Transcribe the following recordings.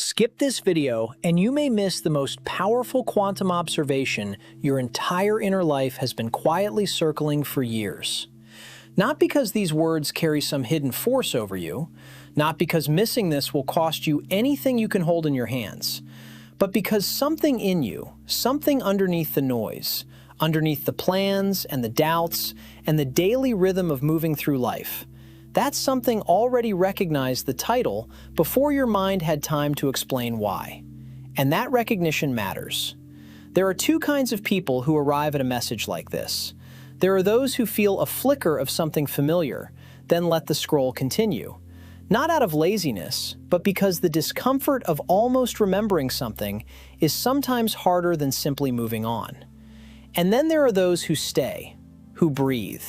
Skip this video and you may miss the most powerful quantum observation your entire inner life has been quietly circling for years. Not because these words carry some hidden force over you, not because missing this will cost you anything you can hold in your hands, but because something in you, something underneath the noise, underneath the plans and the doubts and the daily rhythm of moving through life, that something already recognized the title before your mind had time to explain why. And that recognition matters. There are two kinds of people who arrive at a message like this. There are those who feel a flicker of something familiar, then let the scroll continue. Not out of laziness, but because the discomfort of almost remembering something is sometimes harder than simply moving on. And then there are those who stay, who breathe,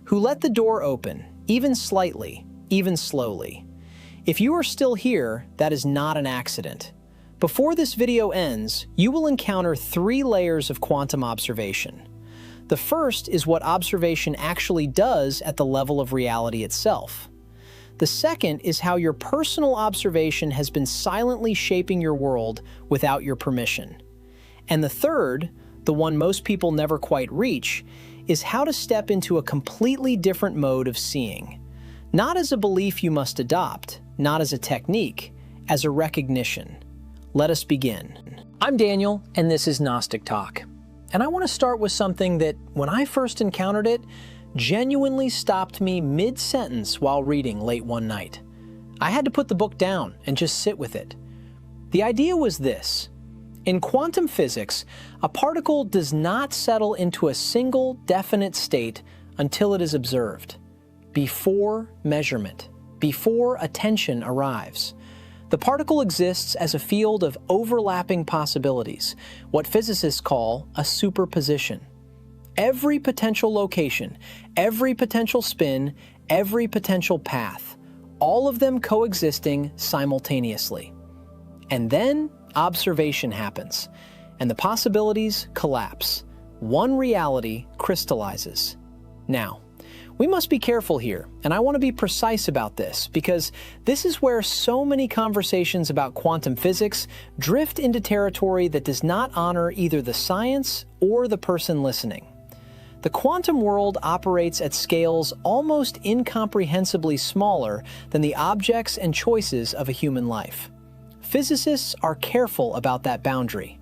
who let the door open, even slightly, even slowly. If you are still here, that is not an accident. Before this video ends, you will encounter 3 layers of quantum observation. The first is what observation actually does at the level of reality itself. The second is how your personal observation has been silently shaping your world without your permission. And the third, the one most people never quite reach, is how to step into a completely different mode of seeing. Not as a belief you must adopt, not as a technique, as a recognition. Let us begin. I'm Daniel, and this is Gnostic Talk. And I want to start with something that, when I first encountered it, genuinely stopped me mid-sentence while reading late one night. I had to put the book down and just sit with it. The idea was this. In quantum physics, a particle does not settle into a single definite state until it is observed, before measurement, before attention arrives. The particle exists as a field of overlapping possibilities, what physicists call a superposition. Every potential location, every potential spin, every potential path, all of them coexisting simultaneously. And then observation happens, and the possibilities collapse. One reality crystallizes. Now, we must be careful here, and I want to be precise about this, because this is where so many conversations about quantum physics drift into territory that does not honor either the science or the person listening. The quantum world operates at scales almost incomprehensibly smaller than the objects and choices of a human life. Physicists are careful about that boundary,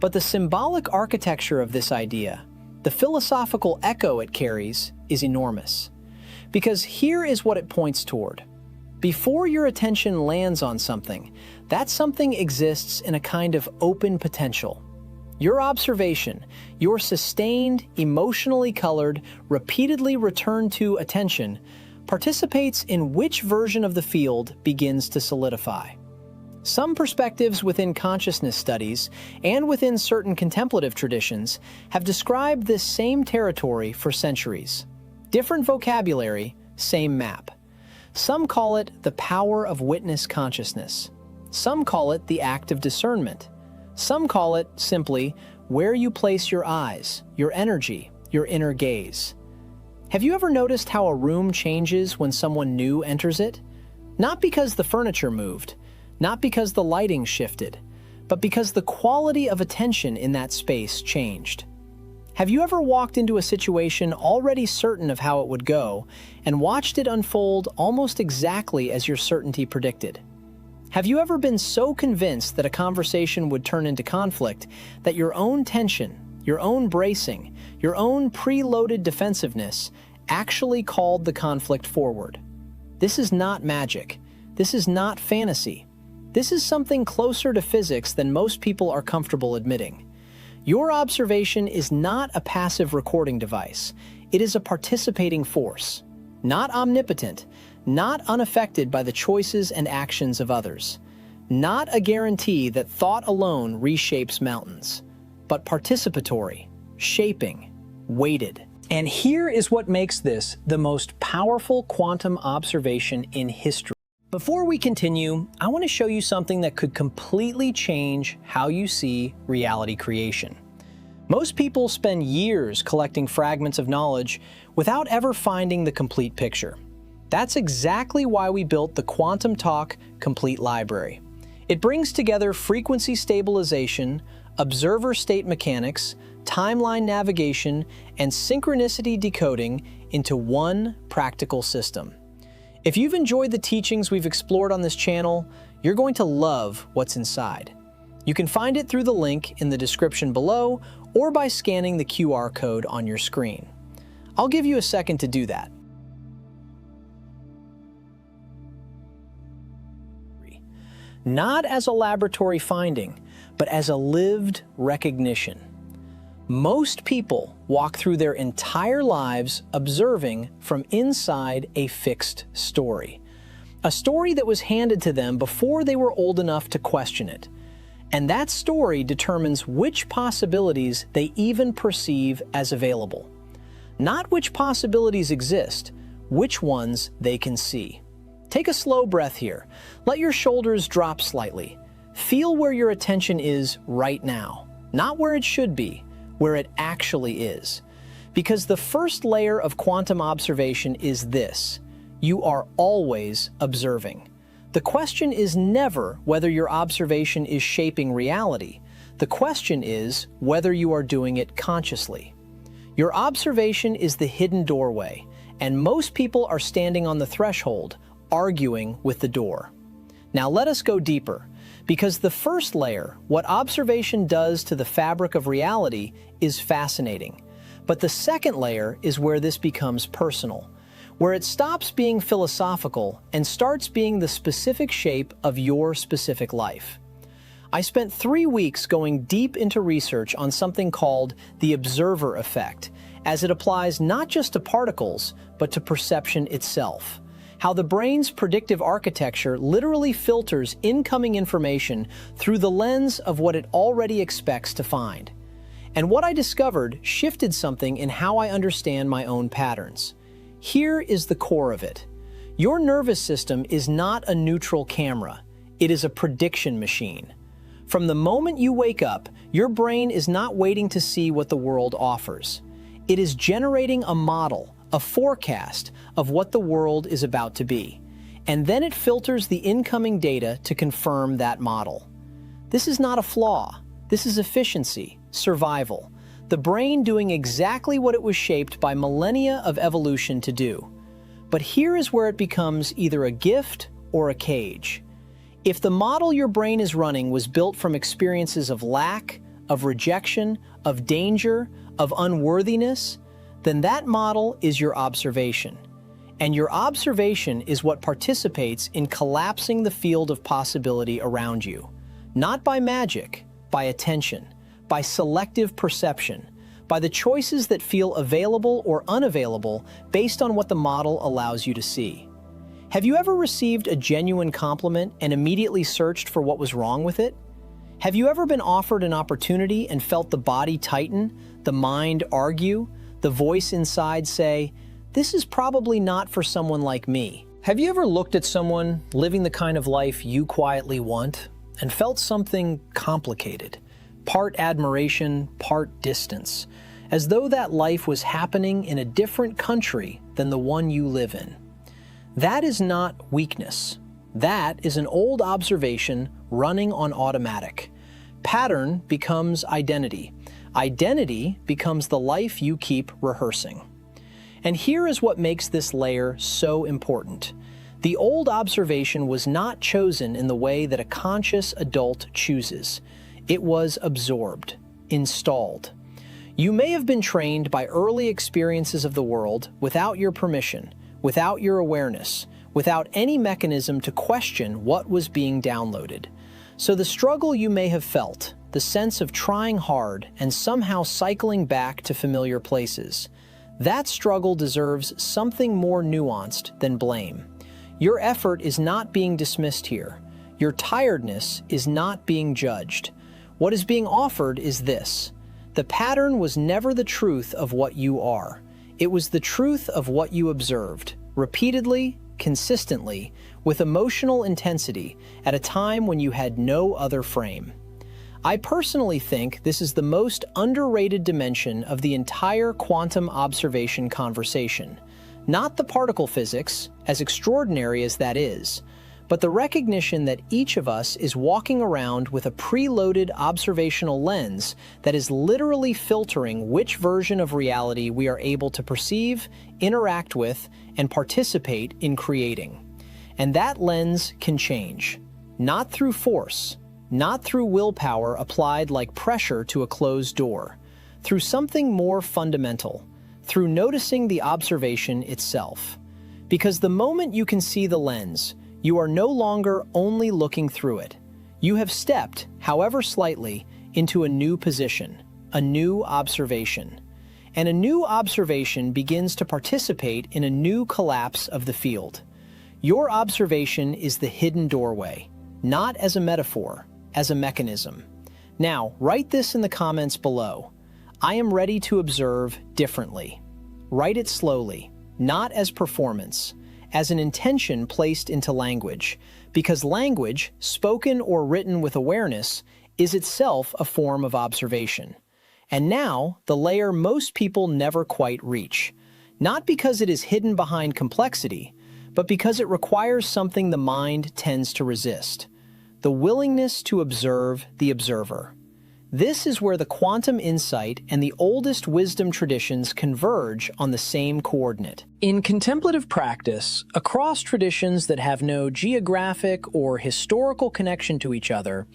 but the symbolic architecture of this idea, the philosophical echo it carries, is enormous. Because here is what it points toward. Before your attention lands on something, that something exists in a kind of open potential. Your observation, your sustained, emotionally colored, repeatedly returned to attention, participates in which version of the field begins to solidify. Some perspectives within consciousness studies and within certain contemplative traditions have described this same territory for centuries. Different vocabulary, same map. Some call it the power of witness consciousness. Some call it the act of discernment. Some call it simply where you place your eyes, your energy, your inner gaze. Have you ever noticed how a room changes when someone new enters it? Not because the furniture moved, not because the lighting shifted, but because the quality of attention in that space changed. Have you ever walked into a situation already certain of how it would go and watched it unfold almost exactly as your certainty predicted? Have you ever been so convinced that a conversation would turn into conflict that your own tension, your own bracing, your own preloaded defensiveness actually called the conflict forward? This is not magic. This is not fantasy. This is something closer to physics than most people are comfortable admitting. Your observation is not a passive recording device. It is a participating force. Not omnipotent, not unaffected by the choices and actions of others. Not a guarantee that thought alone reshapes mountains, but participatory, shaping, weighted. And here is what makes this the most powerful quantum observation in history. Before we continue, I want to show you something that could completely change how you see reality creation. Most people spend years collecting fragments of knowledge without ever finding the complete picture. That's exactly why we built the Quantum Talk Complete Library. It brings together frequency stabilization, observer state mechanics, timeline navigation, and synchronicity decoding into one practical system. If you've enjoyed the teachings we've explored on this channel, you're going to love what's inside. You can find it through the link in the description below or by scanning the QR code on your screen. I'll give you a second to do that. Not as a laboratory finding, but as a lived recognition. Most people walk through their entire lives observing from inside a fixed story. A story that was handed to them before they were old enough to question it. And that story determines which possibilities they even perceive as available. Not which possibilities exist, which ones they can see. Take a slow breath here. Let your shoulders drop slightly. Feel where your attention is right now. Not where it should be, where it actually is. Because the first layer of quantum observation is this: you are always observing. The question is never whether your observation is shaping reality. The question is whether you are doing it consciously. Your observation is the hidden doorway, and most people are standing on the threshold, arguing with the door. Now let us go deeper, because the first layer, what observation does to the fabric of reality, is fascinating. But the second layer is where this becomes personal, where it stops being philosophical and starts being the specific shape of your specific life. I spent 3 weeks going deep into research on something called the observer effect, as it applies not just to particles, but to perception itself. How the brain's predictive architecture literally filters incoming information through the lens of what it already expects to find. And what I discovered shifted something in how I understand my own patterns. Here is the core of it. Your nervous system is not a neutral camera. It is a prediction machine. From the moment you wake up, your brain is not waiting to see what the world offers. It is generating a model, a forecast of what the world is about to be. And then it filters the incoming data to confirm that model. This is not a flaw. This is efficiency, survival. The brain doing exactly what it was shaped by millennia of evolution to do. But here is where it becomes either a gift or a cage. If the model your brain is running was built from experiences of lack, of rejection, of danger, of unworthiness, then that model is your observation. And your observation is what participates in collapsing the field of possibility around you. Not by magic, by attention, by selective perception, by the choices that feel available or unavailable based on what the model allows you to see. Have you ever received a genuine compliment and immediately searched for what was wrong with it? Have you ever been offered an opportunity and felt the body tighten, the mind argue, the voice inside say, "This is probably not for someone like me"? Have you ever looked at someone living the kind of life you quietly want and felt something complicated, part admiration, part distance, as though that life was happening in a different country than the one you live in? That is not weakness. That is an old observation running on automatic. Pattern becomes identity. Identity becomes the life you keep rehearsing. And here is what makes this layer so important. The old observation was not chosen in the way that a conscious adult chooses. It was absorbed, installed. You may have been trained by early experiences of the world without your permission, without your awareness, without any mechanism to question what was being downloaded. So the struggle you may have felt, the sense of trying hard and somehow cycling back to familiar places, that struggle deserves something more nuanced than blame. Your effort is not being dismissed here. Your tiredness is not being judged. What is being offered is this: the pattern was never the truth of what you are. It was the truth of what you observed, repeatedly, consistently, with emotional intensity, at a time when you had no other frame. I personally think this is the most underrated dimension of the entire quantum observation conversation. Not the particle physics, as extraordinary as that is, but the recognition that each of us is walking around with a preloaded observational lens that is literally filtering which version of reality we are able to perceive, interact with, and participate in creating. And that lens can change, not through force, not through willpower applied like pressure to a closed door, through something more fundamental, through noticing the observation itself. Because the moment you can see the lens, you are no longer only looking through it. You have stepped, however slightly, into a new position, a new observation. And a new observation begins to participate in a new collapse of the field. Your observation is the hidden doorway, not as a metaphor, as a mechanism. Now, write this in the comments below. I am ready to observe differently. Write it slowly, not as performance, as an intention placed into language, because language, spoken or written with awareness, is itself a form of observation. And now, the layer most people never quite reach, not because it is hidden behind complexity, but because it requires something the mind tends to resist: the willingness to observe the observer. This is where the quantum insight and the oldest wisdom traditions converge on the same coordinate. In contemplative practice, across traditions that have no geographic or historical connection to each other,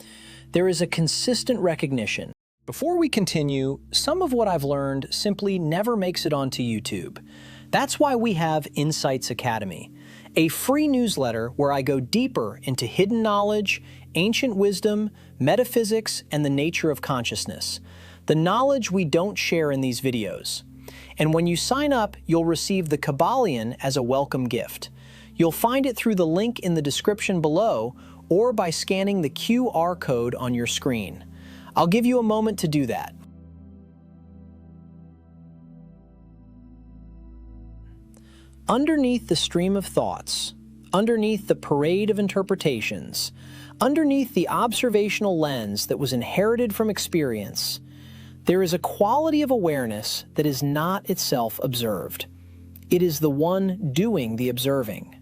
there is a consistent recognition. Before we continue, some of what I've learned simply never makes it onto YouTube. That's why we have Insights Academy, a free newsletter where I go deeper into hidden knowledge, ancient wisdom, metaphysics, and the nature of consciousness, the knowledge we don't share in these videos. And when you sign up, you'll receive the Kybalion as a welcome gift. You'll find it through the link in the description below or by scanning the QR code on your screen. I'll give you a moment to do that. Underneath the stream of thoughts, underneath the parade of interpretations, underneath the observational lens that was inherited from experience, there is a quality of awareness that is not itself observed. It is the one doing the observing.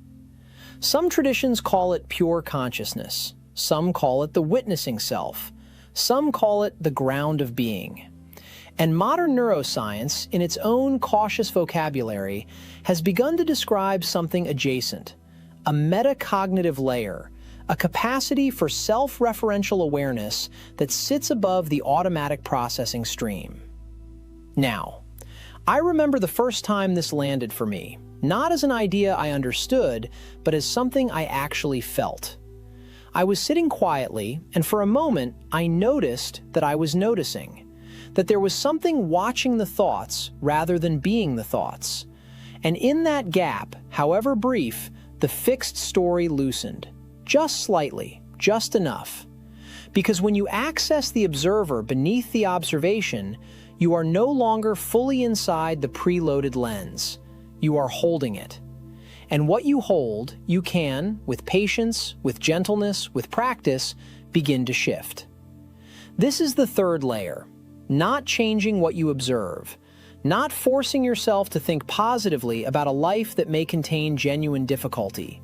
Some traditions call it pure consciousness. Some call it the witnessing self. Some call it the ground of being. And modern neuroscience, in its own cautious vocabulary, has begun to describe something adjacent, a metacognitive layer, a capacity for self-referential awareness that sits above the automatic processing stream. Now, I remember the first time this landed for me, not as an idea I understood, but as something I actually felt. I was sitting quietly, and for a moment, I noticed that I was noticing, that there was something watching the thoughts rather than being the thoughts. And in that gap, however brief, the fixed story loosened. Just slightly, just enough. Because when you access the observer beneath the observation, you are no longer fully inside the preloaded lens. You are holding it. And what you hold, you can, with patience, with gentleness, with practice, begin to shift. This is the third layer. Not changing what you observe, not forcing yourself to think positively about a life that may contain genuine difficulty,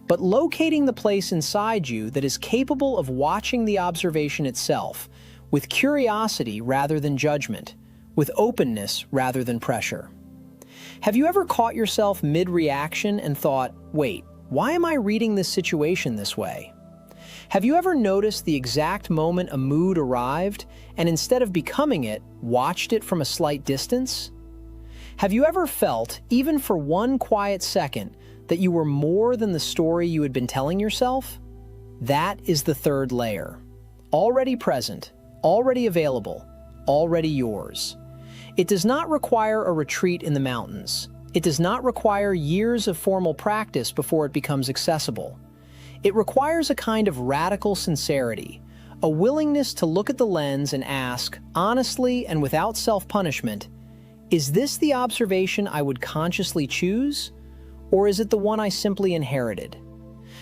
but locating the place inside you that is capable of watching the observation itself, with curiosity rather than judgment, with openness rather than pressure. Have you ever caught yourself mid-reaction and thought, wait, why am I reading this situation this way? Have you ever noticed the exact moment a mood arrived, and instead of becoming it, watched it from a slight distance? Have you ever felt, even for one quiet second, that you were more than the story you had been telling yourself? That is the third layer. Already present, already available, already yours. It does not require a retreat in the mountains. It does not require years of formal practice before it becomes accessible. It requires a kind of radical sincerity, a willingness to look at the lens and ask, honestly and without self-punishment, is this the observation I would consciously choose? Or is it the one I simply inherited?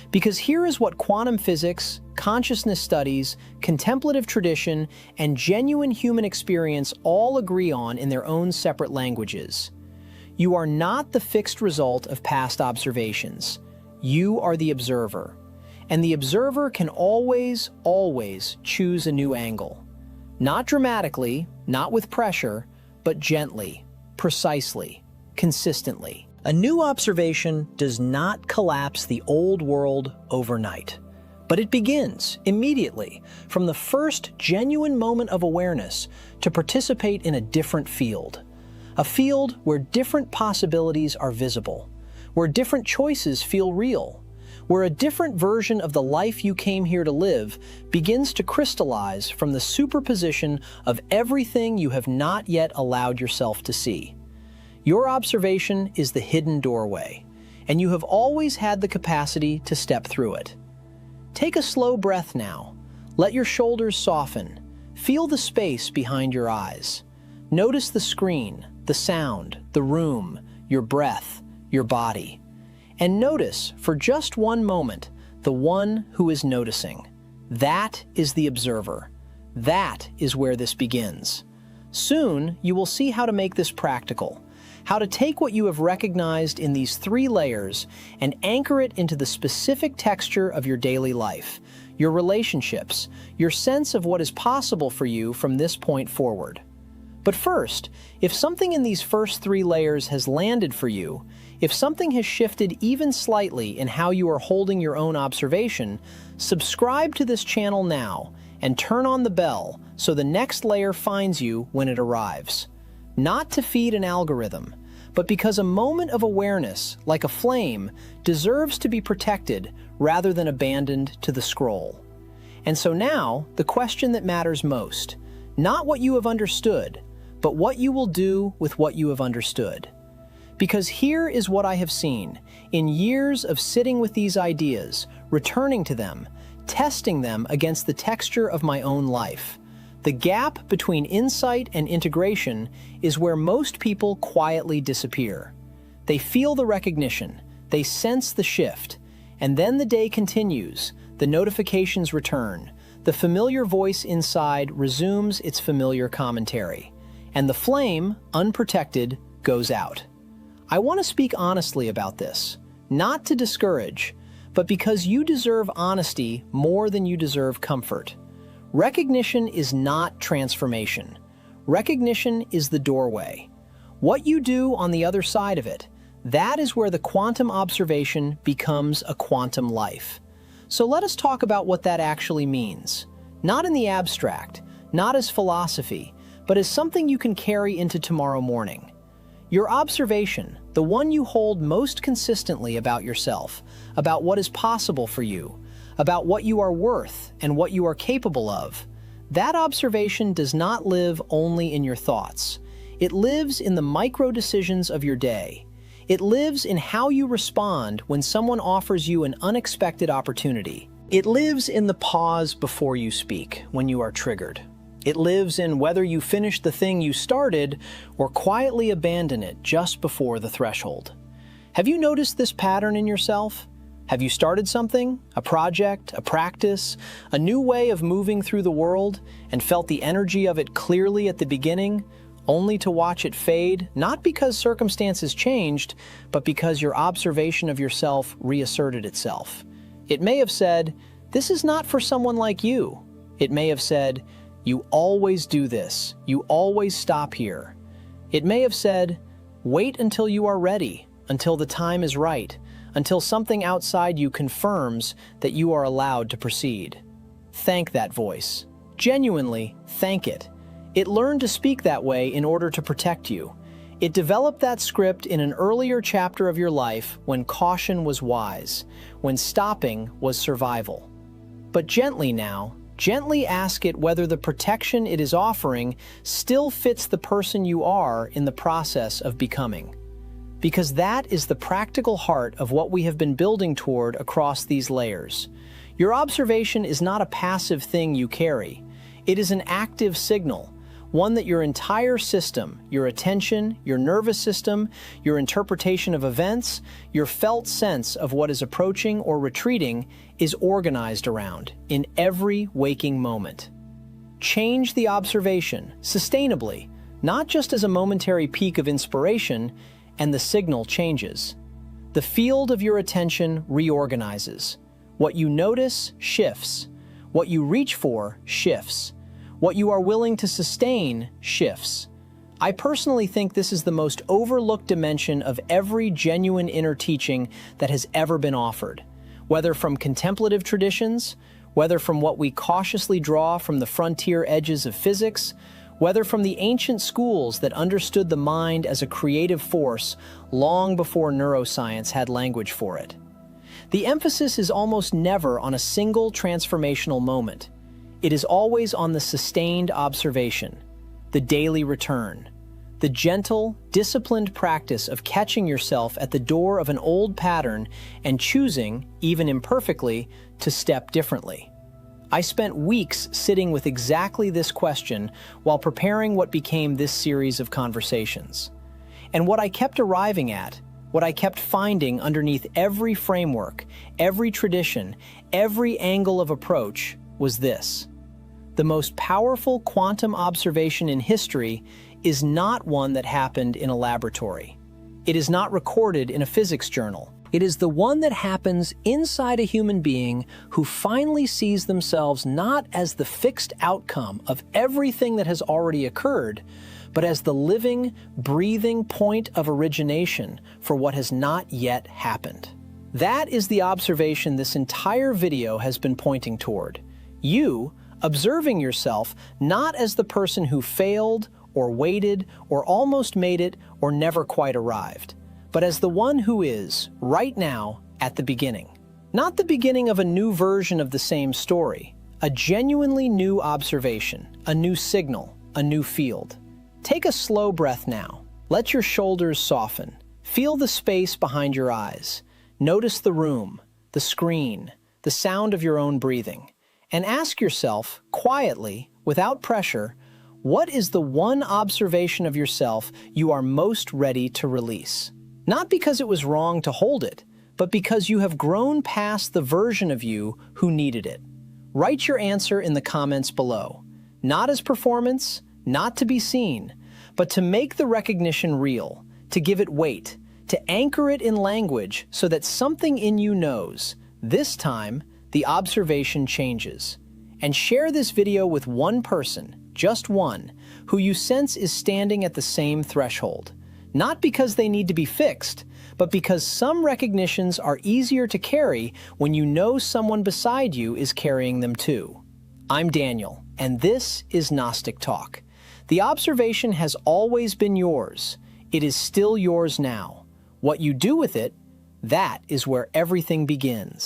Because here is what quantum physics, consciousness studies, contemplative tradition, and genuine human experience all agree on in their own separate languages. You are not the fixed result of past observations. You are the observer. and the observer can always choose a new angle. Not dramatically, not with pressure, but gently, precisely, consistently. A new observation does not collapse the old world overnight, but it begins immediately from the first genuine moment of awareness to participate in a different field. A field where different possibilities are visible, where different choices feel real, where a different version of the life you came here to live begins to crystallize from the superposition of everything you have not yet allowed yourself to see. Your observation is the hidden doorway, and you have always had the capacity to step through it. Take a slow breath now. Let your shoulders soften. Feel the space behind your eyes. Notice the screen, the sound, the room, your breath, your body. And notice, for just one moment, the one who is noticing. That is the observer. That is where this begins. Soon, you will see how to make this practical, how to take what you have recognized in these 3 layers and anchor it into the specific texture of your daily life, your relationships, your sense of what is possible for you from this point forward. But first, if something in these first 3 layers has landed for you, if something has shifted even slightly in how you are holding your own observation, subscribe to this channel now and turn on the bell so the next layer finds you when it arrives. Not to feed an algorithm, but because a moment of awareness, like a flame, deserves to be protected rather than abandoned to the scroll. And so now, the question that matters most, not what you have understood, but what you will do with what you have understood. Because here is what I have seen, in years of sitting with these ideas, returning to them, testing them against the texture of my own life. The gap between insight and integration is where most people quietly disappear. They feel the recognition, they sense the shift, and then the day continues, the notifications return, the familiar voice inside resumes its familiar commentary, and the flame, unprotected, goes out. I want to speak honestly about this, not to discourage, but because you deserve honesty more than you deserve comfort. Recognition is not transformation. Recognition is the doorway. What you do on the other side of it, that is where the quantum observation becomes a quantum life. So let us talk about what that actually means. Not in the abstract, not as philosophy, but as something you can carry into tomorrow morning. Your observation, the one you hold most consistently about yourself, about what is possible for you, about what you are worth and what you are capable of, that observation does not live only in your thoughts. It lives in the micro decisions of your day. It lives in how you respond when someone offers you an unexpected opportunity. It lives in the pause before you speak, when you are triggered. It lives in whether you finish the thing you started or quietly abandon it just before the threshold. Have you noticed this pattern in yourself? Have you started something, a project, a practice, a new way of moving through the world, and felt the energy of it clearly at the beginning, only to watch it fade, not because circumstances changed, but because your observation of yourself reasserted itself? It may have said, "This is not for someone like you." It may have said, "You always do this. You always stop here." It may have said, "Wait until you are ready, until the time is right, until something outside you confirms that you are allowed to proceed." Thank that voice. Genuinely, thank it. It learned to speak that way in order to protect you. It developed that script in an earlier chapter of your life when caution was wise, when stopping was survival. But gently now, gently ask it whether the protection it is offering still fits the person you are in the process of becoming. Because that is the practical heart of what we have been building toward across these layers. Your observation is not a passive thing you carry. It is an active signal, one that your entire system, your attention, your nervous system, your interpretation of events, your felt sense of what is approaching or retreating is organized around in every waking moment. Change the observation sustainably, not just as a momentary peak of inspiration, and the signal changes. The field of your attention reorganizes. What you notice shifts. What you reach for shifts. What you are willing to sustain shifts. I personally think this is the most overlooked dimension of every genuine inner teaching that has ever been offered. Whether from contemplative traditions, whether from what we cautiously draw from the frontier edges of physics, whether from the ancient schools that understood the mind as a creative force long before neuroscience had language for it. The emphasis is almost never on a single transformational moment. It is always on the sustained observation, the daily return, the gentle, disciplined practice of catching yourself at the door of an old pattern and choosing, even imperfectly, to step differently. I spent weeks sitting with exactly this question while preparing what became this series of conversations. And what I kept arriving at, what I kept finding underneath every framework, every tradition, every angle of approach was this: the most powerful quantum observation in history is not one that happened in a laboratory. It is not recorded in a physics journal. It is the one that happens inside a human being who finally sees themselves not as the fixed outcome of everything that has already occurred, but as the living, breathing point of origination for what has not yet happened. That is the observation this entire video has been pointing toward. You observing yourself not as the person who failed, or waited, or almost made it, or never quite arrived, but as the one who is, right now, at the beginning. Not the beginning of a new version of the same story, a genuinely new observation, a new signal, a new field. Take a slow breath now. Let your shoulders soften. Feel the space behind your eyes. Notice the room, the screen, the sound of your own breathing. And ask yourself, quietly, without pressure, what is the one observation of yourself you are most ready to release? Not because it was wrong to hold it, but because you have grown past the version of you who needed it. Write your answer in the comments below. Not as performance, not to be seen, but to make the recognition real, to give it weight, to anchor it in language so that something in you knows, this time, the observation changes. And share this video with one person, just one, who you sense is standing at the same threshold. Not because they need to be fixed, but because some recognitions are easier to carry when you know someone beside you is carrying them too. I'm Daniel, and this is Gnostic Talk. The observation has always been yours. It is still yours now. What you do with it, that is where everything begins.